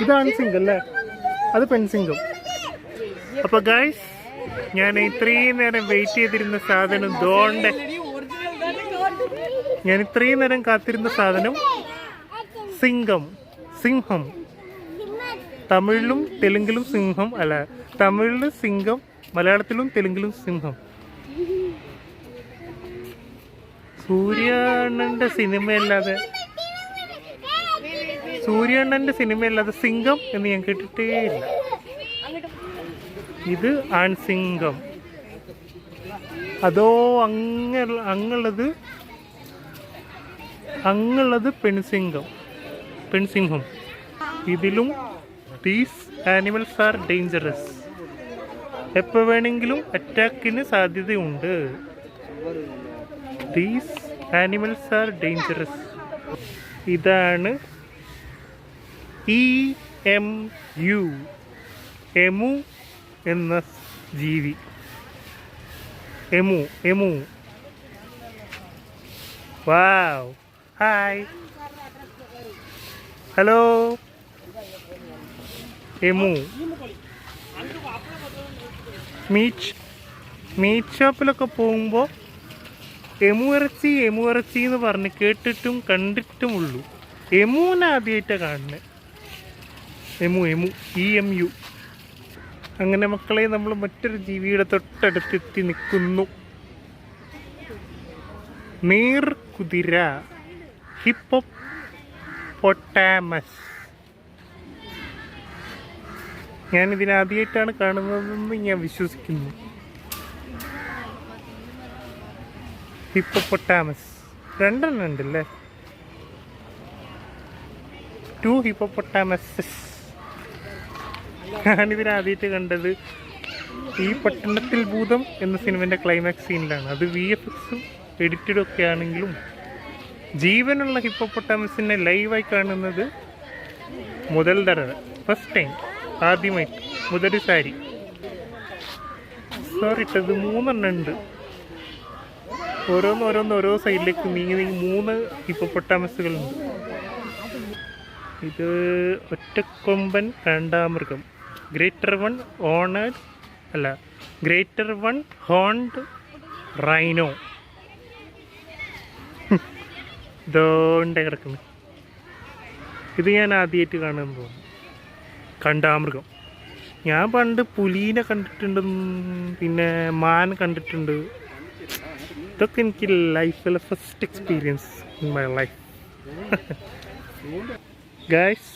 ഇതാണ് സിംഗം അല്ലേ, അത് പെൺസിംഗം. അപ്പൊ ഗൈസ്, ഞാൻ ഇത്രയും നേരം വെയിറ്റ് ചെയ്തിരുന്ന സാധനം ദോണ്ടെ, ഞാൻ ഇത്രയും നേരം കാത്തിരുന്ന സാധനം സിംഗം, സിംഹം. തമിഴിലും തെലുങ്കിലും സിംഹം അല്ല, തമിഴിലും സിംഗം, മലയാളത്തിലും തെലുങ്കിലും സിംഹം. സൂര്യണ്ണന്റെ സിനിമയല്ലാതെ സിംഗം എന്ന് ഞാൻ കേട്ടിട്ടേ ഇല്ല. ഇത് ആൺസിംഗം. അതോ അങ്ങുള്ളത് പെൺസിംഹം. ഇതിലും ദീസ് ആനിമൽസ് ആർ ഡേഞ്ചറസ്. എപ്പോൾ വേണമെങ്കിലും അറ്റാക്കിന് സാധ്യതയുണ്ട്. These animals are dangerous. ഇതാണ് EMU, എമു എന്ന ജീവി. എമു. വാവ്, ഹായ്, ഹലോ. എമു മീറ്റ് ഷോപ്പിലൊക്കെ പോകുമ്പോൾ എമു ഇറച്ചി എന്ന് പറഞ്ഞ് കേട്ടിട്ടും കണ്ടിട്ടുമുള്ളൂ. എമുവിനെ ആദ്യമായിട്ടാണ് കാണുന്നത്. Emu EMU. അങ്ങനെ മക്കളെ, നമ്മൾ മറ്റൊരു ജീവിയുടെ തൊട്ടടുത്തെത്തി നിൽക്കുന്നു. നീർക്കുതിര, ഹിപ്പോപ്പൊട്ടാമസ്. ഞാനിതിനാദ്യമായിട്ടാണ് കാണുന്നതെന്ന് ഞാൻ വിശ്വസിക്കുന്നു. ഹിപ്പോപ്പൊട്ടാമസ് 2 ഉണ്ടല്ലേ, 2 ഹിപ്പോപ്പൊട്ടാമസസ്. ഞാനിതിനാദ്യമായിട്ട് കണ്ടത് ഈ പട്ടണത്തിൽ ഭൂതം എന്ന സിനിമൻ്റെ ക്ലൈമാക്സ് സീനിലാണ്. അത് VFXും എഡിറ്റഡും ഒക്കെ ആണെങ്കിലും ജീവനുള്ള ഹിപ്പോപ്പൊട്ടാമസിനെ ലൈവായി കാണുന്നത് മുതൽ തടവ, ഫസ്റ്റ് ടൈം, ആദ്യമായിട്ട്, മുതൽ സാരി. സോറി ഇട്ടത് 3 ഉണ്ട്. ഓരോ സൈഡിലേക്ക് നീങ്ങി 3 ഹിപ്പോപ്പൊട്ടാമസുകളുണ്ട്. ഇത് ഒറ്റക്കൊമ്പൻ കാണ്ടാമൃഗം, ഗ്രേറ്റർ വൺ ഹോൺഡ് റൈനോ. ഇതോണ്ടെ കിടക്കുന്നു. ഇത് ഞാൻ ആദ്യമായിട്ട് കാണാൻ പോകുന്നു, കാണ്ടാമൃഗം. ഞാൻ പണ്ട് പുലീനെ കണ്ടിട്ടുണ്ട്, പിന്നെ മാൻ കണ്ടിട്ടുണ്ട്. ഇതൊക്കെ എനിക്ക് ലൈഫിലെ first experience in my life. Guys,